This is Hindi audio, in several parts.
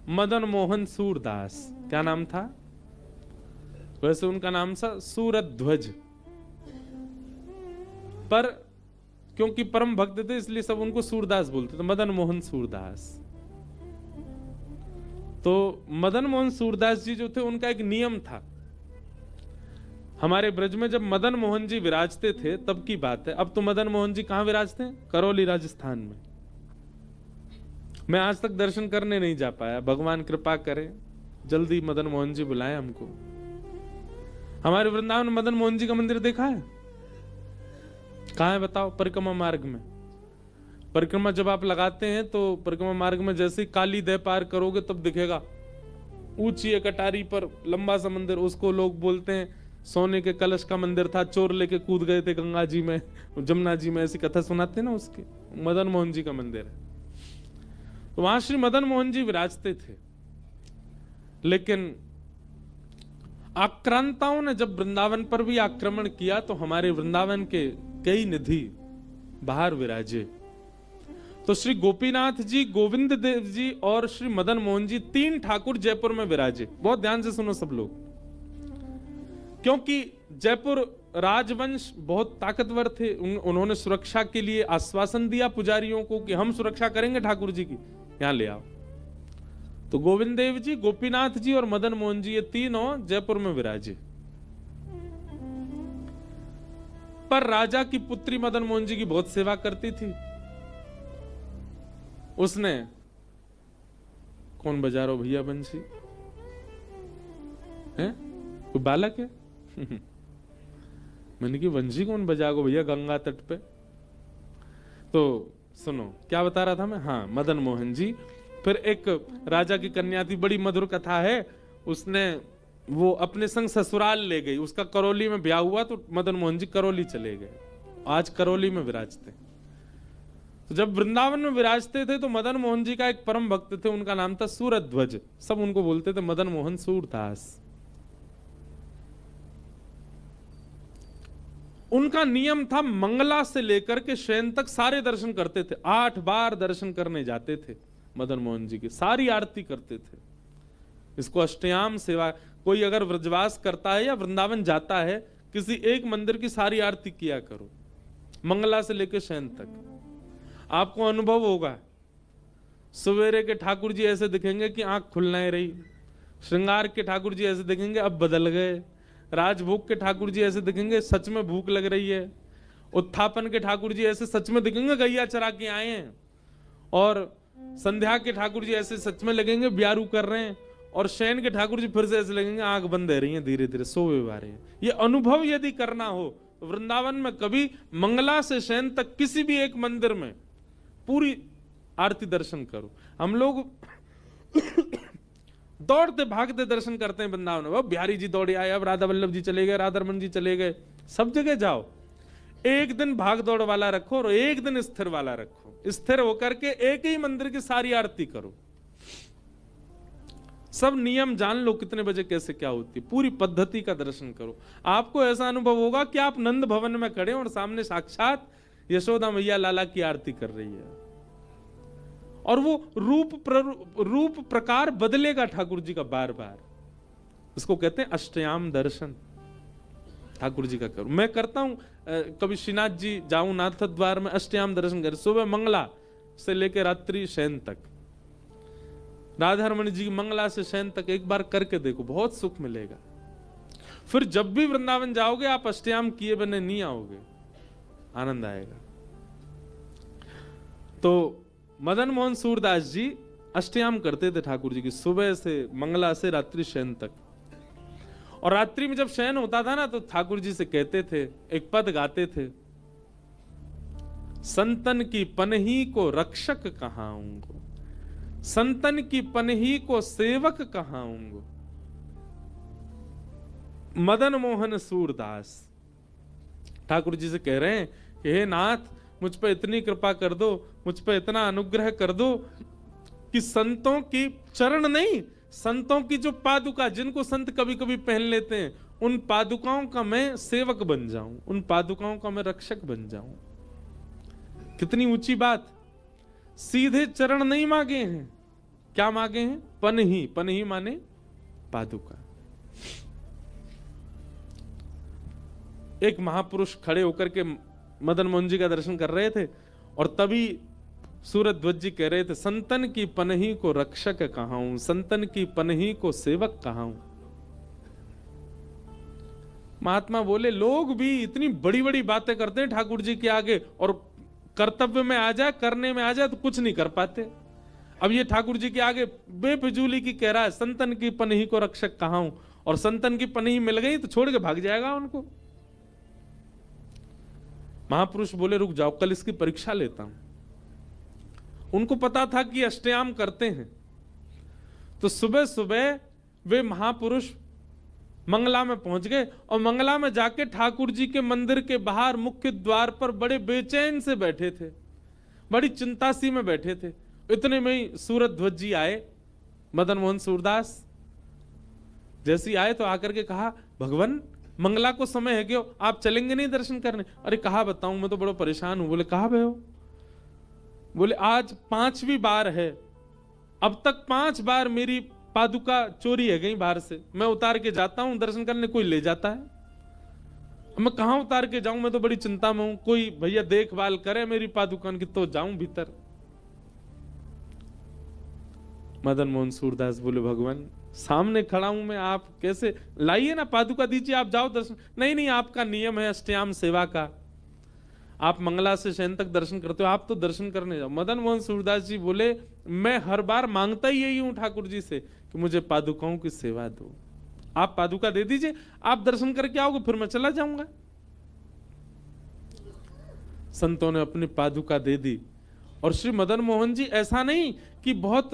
मदन मोहन सूरदास। क्या नाम था? वैसे उनका नाम था सूरध्वज, पर क्योंकि परम भक्त थे इसलिए सब उनको सूरदास बोलते थे, मदन मोहन सूरदास। तो मदन मोहन सूरदास जी जो थे उनका एक नियम था। हमारे ब्रज में जब मदन मोहन जी विराजते थे तब की बात है। अब तो मदन मोहन जी कहां विराजते हैं? करौली राजस्थान में। मैं आज तक दर्शन करने नहीं जा पाया, भगवान कृपा करे जल्दी मदन मोहन जी बुलाएं हमको। हमारे वृंदावन में मदन मोहन जी का मंदिर देखा है? कहां है बताओ? परिक्रमा मार्ग में। परिक्रमा जब आप लगाते हैं तो परिक्रमा मार्ग में जैसे ही काली दह पार करोगे तब दिखेगा ऊंची एक कटारी पर लंबा सा मंदिर। उसको लोग बोलते हैं सोने के कलश का मंदिर था, चोर लेके कूद गए थे गंगा जी में, जमुना जी में, ऐसी कथा सुनाते हैं ना उसके। मदन मोहन जी का मंदिर है। तो वहां श्री मदन मोहन जी विराजते थे। लेकिन आक्रांताओं ने जब वृंदावन पर भी आक्रमण किया तो हमारे वृंदावन के कई निधि बाहर विराजे। तो श्री गोपीनाथ जी, गोविंद देव जी और श्री मदन मोहन जी, तीन ठाकुर जयपुर में विराजे। बहुत ध्यान से सुनो सब लोग, क्योंकि जयपुर राजवंश बहुत ताकतवर थे। उन्होंने सुरक्षा के लिए आश्वासन दिया पुजारियों को कि हम सुरक्षा करेंगे ठाकुर जी की, यहां ले आओ। तो गोविंद देव जी, गोपीनाथ जी और मदन मोहन जी, ये तीनों जयपुर में विराजे। पर राजा की पुत्री मदन मोहन जी की बहुत सेवा करती थी। उसने, कौन बजा रहा हो भैया बंसी? है कोई बालक है? मैंने की बंसी कौन बजा गो भैया गंगा तट पे? तो सुनो क्या बता रहा था मैं। हाँ, मदन मोहन जी। फिर एक राजा की कन्या थी, बड़ी मधुर कथा है। उसने वो अपने संग ससुराल ले गई, उसका करौली में ब्याह हुआ तो मदन मोहन जी करौली चले गए। आज करौली में विराजते। तो जब वृंदावन में विराजते थे तो मदन मोहन जी का एक परम भक्त थे, उनका नाम था सूरध्वज। सब उनको बोलते थे मदन मोहन सूरदास। उनका नियम था मंगला से लेकर के शयन तक सारे दर्शन करते थे। 8 बार दर्शन करने जाते थे मदन मोहन जी की, सारी आरती करते थे। इसको अष्टयाम सेवा। कोई अगर व्रजवास करता है या वृंदावन जाता है, किसी एक मंदिर की सारी आरती किया करो, मंगला से लेकर शयन तक। आपको अनुभव होगा, सवेरे के ठाकुर जी ऐसे दिखेंगे कि आंख खुल नहीं रही, श्रृंगार के ठाकुर जी ऐसे दिखेंगे अब बदल गए, राजभोग के ठाकुर जी ऐसे दिखेंगे सच में भूख लग रही है, उत्थापन के ठाकुर जी ऐसे सच में दिखेंगे गैया चरा के आए हैं, और संध्या के ठाकुर जी ऐसे सच में लगेंगे ब्यारू कर रहे हैं, और शयन के ठाकुर जी फिर से ऐसे लगेंगे आंख बंद रही है, धीरे धीरे सोए जा रहे हैं। ये अनुभव यदि करना हो तो वृंदावन में कभी मंगला से शयन तक किसी भी एक मंदिर में पूरी आरती दर्शन करो। हम लोग दौड़ते भागते दर्शन करते हैं वृंदावन में। बिहारी जी दौड़े आए, अब राधा वल्लभ जी चले गए, राधा रमन जी चले गए, सब जगह जाओ। एक दिन भाग दौड़ वाला रखो और एक दिन स्थिर वाला रखो। स्थिर होकर के एक ही मंदिर की सारी आरती करो। सब नियम जान लो, कितने बजे कैसे क्या होती है, पूरी पद्धति का दर्शन करो। आपको ऐसा अनुभव होगा कि आप नंद भवन में खड़े और सामने साक्षात यशोदा मैया लाला की आरती कर रही है, और वो रूप प्रकार बदलेगा ठाकुर जी का बार बार। इसको कहते हैं अष्टयाम दर्शन। ठाकुर जी का करो, मैं करता हूं। कभी श्रीनाथ जी जाऊं नाथ द्वार में, अष्टयाम दर्शन कर, सुबह मंगला से लेकर रात्रि शयन तक, राधा रमन जी की मंगला से शयन तक एक बार करके देखो, बहुत सुख मिलेगा। फिर जब भी वृंदावन जाओगे आप अष्टयाम किए बिना नहीं आओगे, आनंद आएगा। तो मदन मोहन सूरदास जी अष्टयाम करते थे ठाकुर जी की, सुबह से मंगला से रात्रि शयन तक। और रात्रि में जब शयन होता था ना तो ठाकुर जी से कहते थे, एक पद गाते थे, संतन की पनही को रक्षक कहाऊंगो, संतन की पनही को सेवक कहाऊंगो। मदन मोहन सूरदास ठाकुर जी से कह रहे हैं कि हे नाथ, मुझ पर इतनी कृपा कर दो, मुझ पर इतना अनुग्रह कर दो कि संतों की चरण नहीं, संतों की जो पादुका, जिनको संत कभी कभी पहन लेते हैं, उन पादुकाओं का मैं सेवक बन जाऊं, उन पादुकाओं का मैं रक्षक बन जाऊं। कितनी ऊंची बात। सीधे चरण नहीं मांगे हैं, क्या मांगे हैं? पनही। पनही माने पादुका। एक महापुरुष खड़े होकर के मदन मोहन जी का दर्शन कर रहे थे और तभी सूरध्वज जी कह रहे थे, संतन की पनही को रक्षक कहाऊं, संतन की पनही को सेवक कहाऊं। महात्मा बोले, लोग भी इतनी बड़ी बड़ी बातें करते हैं ठाकुर जी के आगे, और कर्तव्य में आ जाए, करने में आ जाए तो कुछ नहीं कर पाते। अब ये ठाकुर जी के आगे बेफिजूली की कह रहा है, संतन की पनही को रक्षक कहाऊं, और संतन की पनही मिल गई तो छोड़ के भाग जाएगा उनको। महापुरुष बोले, रुक जाओ, कल इसकी परीक्षा लेता हूं। उनको पता था कि अष्टयाम करते हैं, तो सुबह सुबह वे महापुरुष मंगला में पहुंच गए और मंगला में जाके ठाकुर जी के मंदिर के बाहर मुख्य द्वार पर बड़े बेचैन से बैठे थे, बड़ी चिंता सी में बैठे थे। इतने में ही सूरध्वज जी आए, मदन मोहन सूरदास जैसे आए तो आकर के कहा, भगवान मंगला को समय है क्यों, आप चलेंगे नहीं दर्शन करने? अरे कहा बताऊं, मैं तो बड़ा परेशान हूं। बोले कहा भय हो? बोले आज 5वीं बार है, अब तक 5 बार मेरी पादुका चोरी है गई बाहर से, मैं उतार के जाता हूं दर्शन करने, कोई ले जाता है। मैं कहां उतार के जाऊं, मैं तो बड़ी चिंता में हूं, कोई भैया देखभाल करे मेरी पादुका की तो जाऊं भीतर। मदन मोहन सूरदास बोले, भगवान सामने खड़ा हूं मैं, आप कैसे, लाइए ना पादुका दीजिए, आप जाओ दर्शन। नहीं नहीं, आपका नियम है अष्टयाम सेवा का, आप मंगला से शयन तक दर्शन करते हो, आप तो दर्शन करने जाओ। मदन मोहन सूरदास जी बोले, मैं हर बार मांगता ही यही हूं ठाकुर जी से कि मुझे पादुकाओं की सेवा दो, आप पादुका दे दीजिए, आप दर्शन करके आओगे, फिर मैं चला जाऊंगा। संतों ने अपनी पादुका दे दी और श्री मदन मोहन जी ऐसा नहीं कि बहुत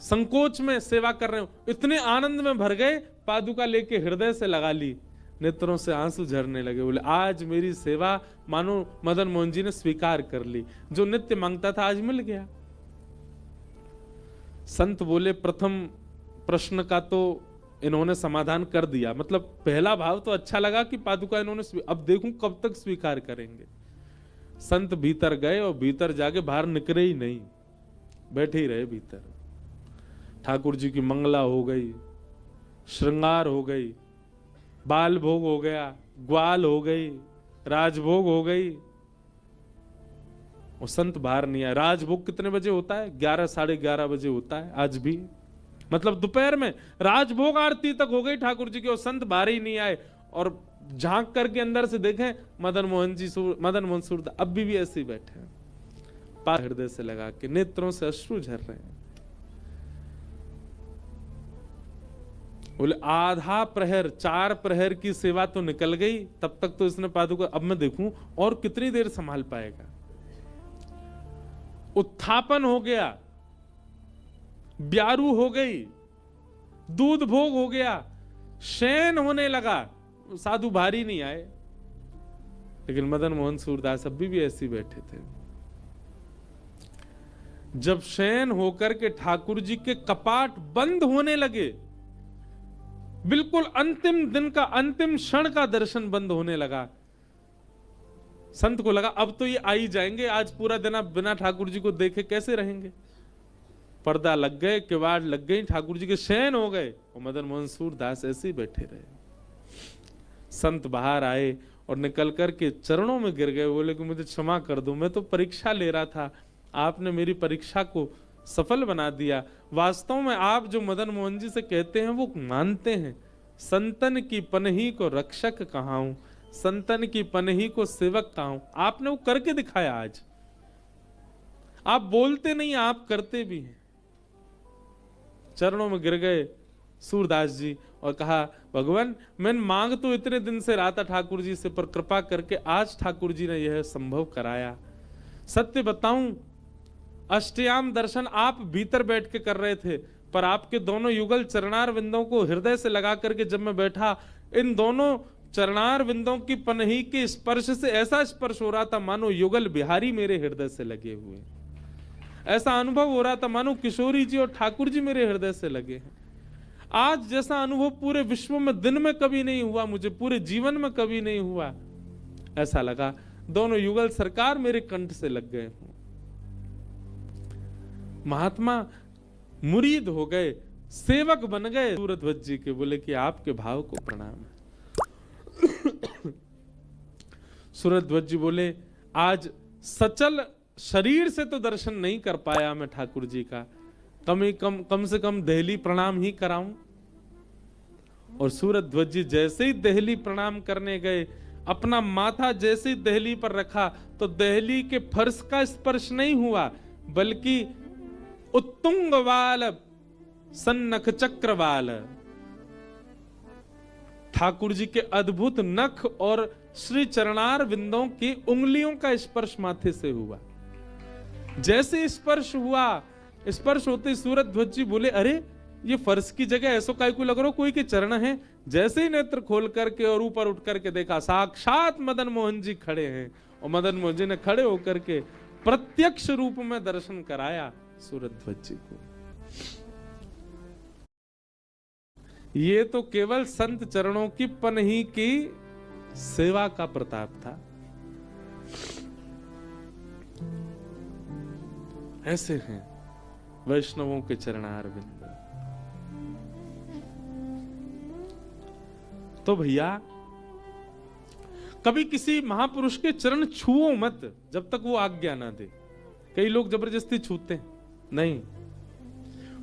संकोच में सेवा कर रहे हो, इतने आनंद में भर गए, पादुका लेके हृदय से लगा ली, नेत्रों से आंसू झरने लगे। बोले, आज मेरी सेवा मानो मदन मोहन जी ने स्वीकार कर ली, जो नित्य मांगता था आज मिल गया। संत बोले, प्रथम प्रश्न का तो इन्होंने समाधान कर दिया, मतलब पहला भाव तो अच्छा लगा कि पादुका इन्होंने, अब देखूं कब तक स्वीकार करेंगे। संत भीतर गए और भीतर जाके बाहर निकले ही नहीं, बैठे ही रहे भीतर। ठाकुर जी की मंगला हो गई, श्रृंगार हो गई, बाल भोग हो गया, ग्वाल हो गई, राजभोग हो गई, और संत बाहर नहीं आया। राजभोग कितने बजे होता है? 11 साढ़े 11 बजे होता है आज भी, मतलब दोपहर में राजभोग आरती तक हो गई ठाकुर जी की, और संत बाहर ही नहीं आए। और झांक करके अंदर से देखें, मदन मोहन सूरदास अब भी ऐसे ही बैठे हैं, पास हृदय से लगा के, नेत्रों से अश्रु झर रहे हैं। बोले, आधा प्रहर, 4 प्रहर की सेवा तो निकल गई, तब तक तो इसने पादुका, अब मैं देखूं और कितनी देर संभाल पाएगा। उत्थापन हो गया, ब्यारू हो गई, दूध भोग हो गया, शयन होने लगा, साधु भारी नहीं आए। लेकिन मदन मोहन सूरदास अभी भी ऐसे बैठे थे। जब शयन होकर के ठाकुर जी के कपाट बंद होने लगे, बिल्कुल अंतिम दिन का अंतिम क्षण का दर्शन बंद होने लगा, संत को लगा अब तो ये आ ही जाएंगे, आज पूरा दिन आप बिना ठाकुर जी को देखे कैसे रहेंगे। पर्दा लग गए, किवाड़ लग गई, ठाकुर जी के शयन हो गए, और मदन मोहन सूरदास ऐसे ही बैठे रहे। संत बाहर आए और निकल कर के चरणों में गिर गए, बोले कि मुझे क्षमा कर दो, मैं तो परीक्षा ले रहा था, आपने मेरी परीक्षा को सफल बना दिया। वास्तव में आप जो मदन मोहन जी से कहते हैं वो मानते हैं, संतन की पनही को रक्षक कहाऊं, संतन की पनही को सेवक कहाऊं। आपने वो करके दिखाया आज, आप बोलते नहीं, आप करते भी हैं। चरणों में गिर गए सूरदास जी और कहा, भगवान मैं मांग तो इतने दिन से रहा था ठाकुर जी से, पर कृपा करके आज ठाकुर जी ने यह संभव कराया। सत्य बताऊं, अष्टयाम दर्शन आप भीतर बैठ के कर रहे थे, पर आपके दोनों युगल चरणार विंदों को हृदय से लगा करके जब मैं बैठा, इन दोनों चरणार विंदों की पनही के स्पर्श से ऐसा स्पर्श हो रहा था मानो युगल बिहारी मेरे हृदय से लगे हुए, ऐसा अनुभव हो रहा था मानो किशोरी जी और ठाकुर जी मेरे हृदय से लगे हैं। आज जैसा अनुभव पूरे विश्व में दिन में कभी नहीं हुआ, मुझे पूरे जीवन में कभी नहीं हुआ। ऐसा लगा दोनों युगल सरकार मेरे कंठ से लग गए हों। महात्मा मुरीद हो गए, सेवक बन गए सूरध्वज जी के। बोले कि आपके भाव को प्रणाम है। सूरध्वज जी बोले आज सचल शरीर से तो दर्शन नहीं कर पाया मैं ठाकुर जी का, कम से कम देहली प्रणाम ही कराऊं। और सूरध्वज जी जैसे ही देहली प्रणाम करने गए, अपना माथा जैसे ही देहली पर रखा तो देहली के फर्श का स्पर्श नहीं हुआ, बल्कि उत्तुंग वाल सन्नख चक्रवाल, ठाकुर जी के अद्भुत नख और श्री चरणार बिंदों की उंगलियों का स्पर्श माथे से हुआ। जैसे स्पर्श हुआ, स्पर्श होते सूरध्वज जी बोले अरे ये फर्श की जगह ऐसो काय को लग रहा कोई के चरण है। जैसे ही नेत्र खोल करके और ऊपर उठ करके देखा, साक्षात मदन मोहन जी खड़े हैं। और मदन मोहन जी ने खड़े होकर के प्रत्यक्ष रूप में दर्शन कराया सूरध्वज जी को। ये तो केवल संत चरणों की पनही की सेवा का प्रताप था। ऐसे हैं वैष्णवों के चरणारविंद। तो भैया कभी किसी महापुरुष के चरण छुओ मत जब तक वो आज्ञा ना दे। कई लोग जबरदस्ती छूते हैं, नहीं,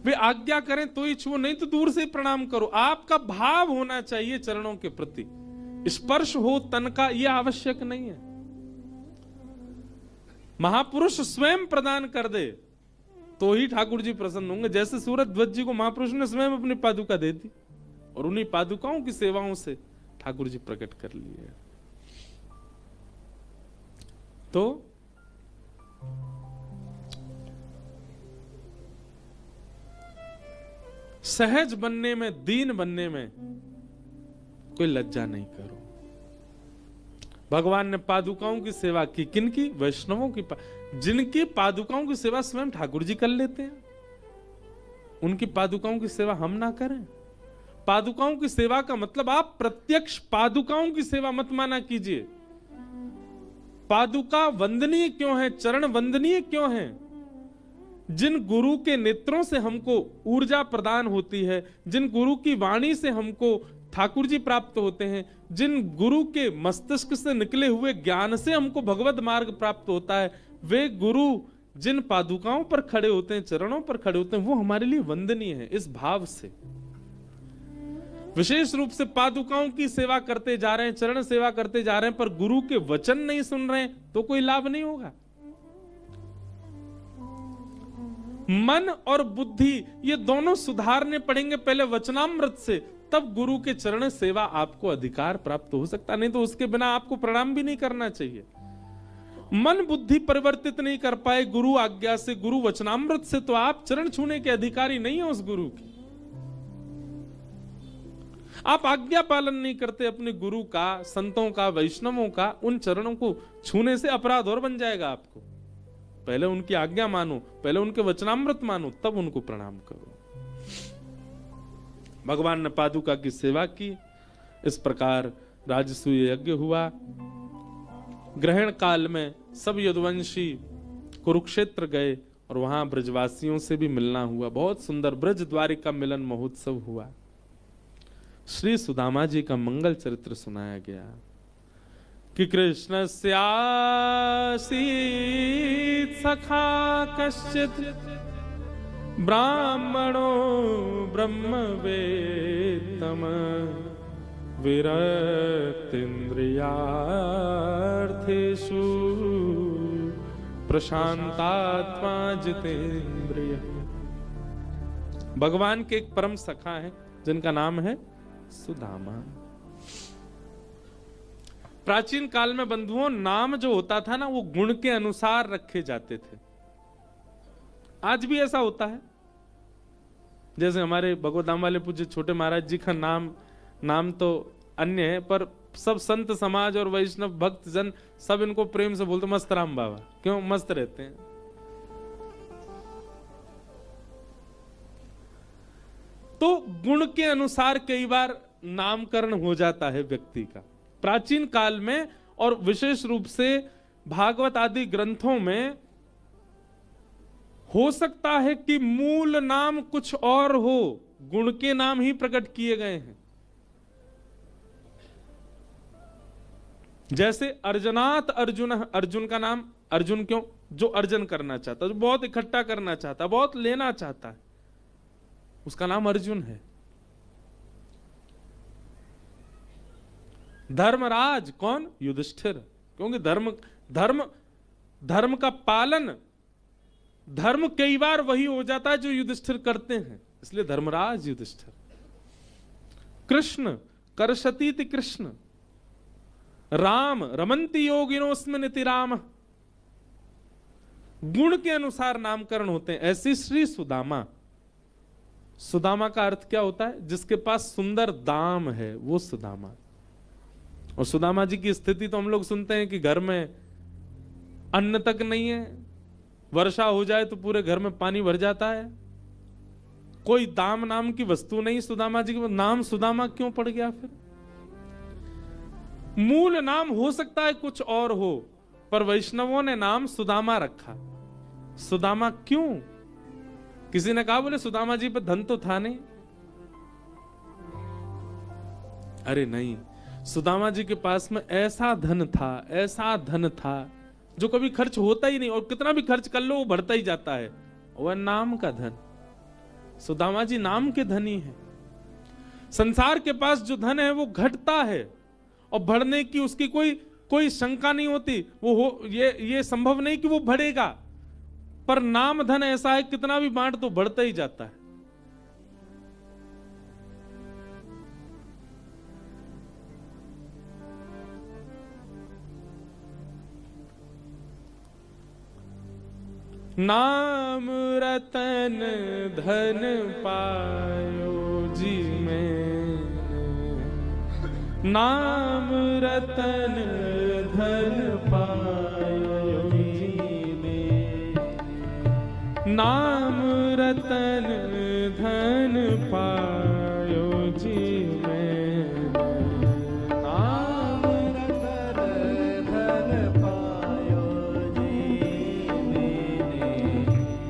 वे आज्ञा करें तो ही छुओ, नहीं तो दूर से प्रणाम करो। आपका भाव होना चाहिए चरणों के प्रति, स्पर्श हो तन का यह आवश्यक नहीं है। महापुरुष स्वयं प्रदान कर दे तो ही ठाकुर जी प्रसन्न होंगे। जैसे सूरध्वज जी को महापुरुष ने स्वयं अपनी पादुका दे दी और उन्हीं पादुकाओं की सेवाओं से ठाकुर जी प्रकट कर लिए। तो सहज बनने में, दीन बनने में कोई लज्जा नहीं करो। भगवान ने पादुकाओं की सेवा की, किनकी? वैष्णवों की, जिनकी पादुकाओं की सेवा स्वयं ठाकुर जी कर लेते हैं, उनकी पादुकाओं की सेवा हम ना करें। पादुकाओं की सेवा का मतलब आप प्रत्यक्ष पादुकाओं की सेवा मत माना कीजिए। पादुका वंदनीय क्यों है, चरण वंदनीय क्यों है? जिन गुरु के नेत्रों से हमको ऊर्जा प्रदान होती है, जिन गुरु की वाणी से हमको ठाकुर जी प्राप्त होते हैं, जिन गुरु के मस्तिष्क से निकले हुए ज्ञान से हमको भगवत मार्ग प्राप्त होता है, वे गुरु जिन पादुकाओं पर खड़े होते हैं, चरणों पर खड़े होते हैं, वो हमारे लिए वंदनीय है। इस भाव से विशेष रूप से पादुकाओं की सेवा करते जा रहे हैं, चरण सेवा करते जा रहे हैं, पर गुरु के वचन नहीं सुन रहे हैं तो कोई लाभ नहीं होगा। मन और बुद्धि ये दोनों सुधारने पड़ेंगे पहले वचनामृत से, तब गुरु के चरण सेवा आपको अधिकार प्राप्त हो सकता, नहीं तो उसके बिना आपको प्रणाम भी नहीं करना चाहिए। मन बुद्धि परिवर्तित नहीं कर पाए गुरु आज्ञा से, गुरु वचनामृत से, तो आप चरण छूने के अधिकारी नहीं है उस गुरु की। आप आज्ञा पालन नहीं करते अपने गुरु का, संतों का, वैष्णवों का, उन चरणों को छूने से अपराध और बन जाएगा आपको। पहले उनकी आज्ञा मानो, पहले उनके वचनामृत मानो, तब उनको प्रणाम करो। भगवान ने पादुका की सेवा की। इस प्रकार राजसूय यज्ञ हुआ। ग्रहण काल में सब यदुवंशी कुरुक्षेत्र गए और वहां ब्रजवासियों से भी मिलना हुआ। बहुत सुंदर ब्रज द्वारिका मिलन महोत्सव हुआ। श्री सुदामा जी का मंगल चरित्र सुनाया गया कि कृष्ण स्यासीत सखा कश्चित ब्राह्मणो ब्रह्मवेत्तम विरक्तेन्द्रियार्थेषु प्रशांतात्मा जितेन्द्रिय। भगवान के एक परम सखा हैं जिनका नाम है सुदामा। प्राचीन काल में बंधुओं, नाम जो होता था ना, वो गुण के अनुसार रखे जाते थे। आज भी ऐसा होता है। जैसे हमारे भगवतधाम वाले पूज्य छोटे महाराज जी का नाम तो अन्य है, पर सब संत समाज और वैष्णव भक्त जन सब इनको प्रेम से बोलते मस्तराम बाबा। क्यों? मस्त रहते हैं। तो गुण के अनुसार कई बार नामकरण हो जाता है व्यक्ति का। प्राचीन काल में और विशेष रूप से भागवत आदि ग्रंथों में हो सकता है कि मूल नाम कुछ और हो, गुण के नाम ही प्रकट किए गए हैं। जैसे अर्जनात अर्जुन, अर्जुन का नाम अर्जुन क्यों? जो अर्जन करना चाहता, जो बहुत इकट्ठा करना चाहता, बहुत लेना चाहता है, उसका नाम अर्जुन है। धर्मराज कौन? युधिष्ठिर, क्योंकि धर्म का पालन, धर्म कई बार वही हो जाता है जो युधिष्ठिर करते हैं, इसलिए धर्मराज युधिष्ठिर। कृष्ण करशतीति कृष्ण, राम रमंती योगिनोस्मिन् इति राम, गुण के अनुसार नामकरण होते हैं। ऐसी श्री सुदामा, सुदामा का अर्थ क्या होता है? जिसके पास सुंदर दाम है, वो सुदामा। और सुदामा जी की स्थिति तो हम लोग सुनते हैं कि घर में अन्न तक नहीं है, वर्षा हो जाए तो पूरे घर में पानी भर जाता है, कोई दाम नाम की वस्तु नहीं सुदामा जी के। नाम सुदामा क्यों पड़ गया फिर? मूल नाम हो सकता है कुछ और हो, पर वैष्णवों ने नाम सुदामा रखा। सुदामा क्यों? किसी ने कहा बोले सुदामा जी पे धन तो था नहीं। अरे नहीं, सुदामा जी के पास में ऐसा धन था, ऐसा धन था जो कभी खर्च होता ही नहीं, और कितना भी खर्च कर लो वो बढ़ता ही जाता है। वह नाम का धन। सुदामा जी नाम के धनी है। संसार के पास जो धन है वो घटता है और बढ़ने की उसकी कोई शंका नहीं होती। ये संभव नहीं कि वो बढ़ेगा, पर नाम धन ऐसा है कितना भी बांट तो बढ़ता ही जाता है। नाम रतन धन पायो जी मैंने, नाम रतन धन पायो जी मैंने, नाम रतन धन पायो जी मैंने, नाम रतन धन पायो जी मैंने,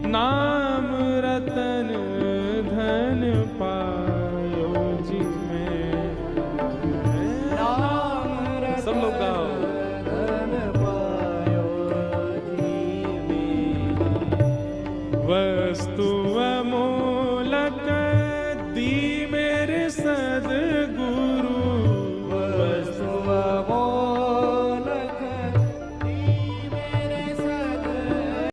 नाम रतन धन पायो जी मैंने। सब लोग गाओ। वस्तु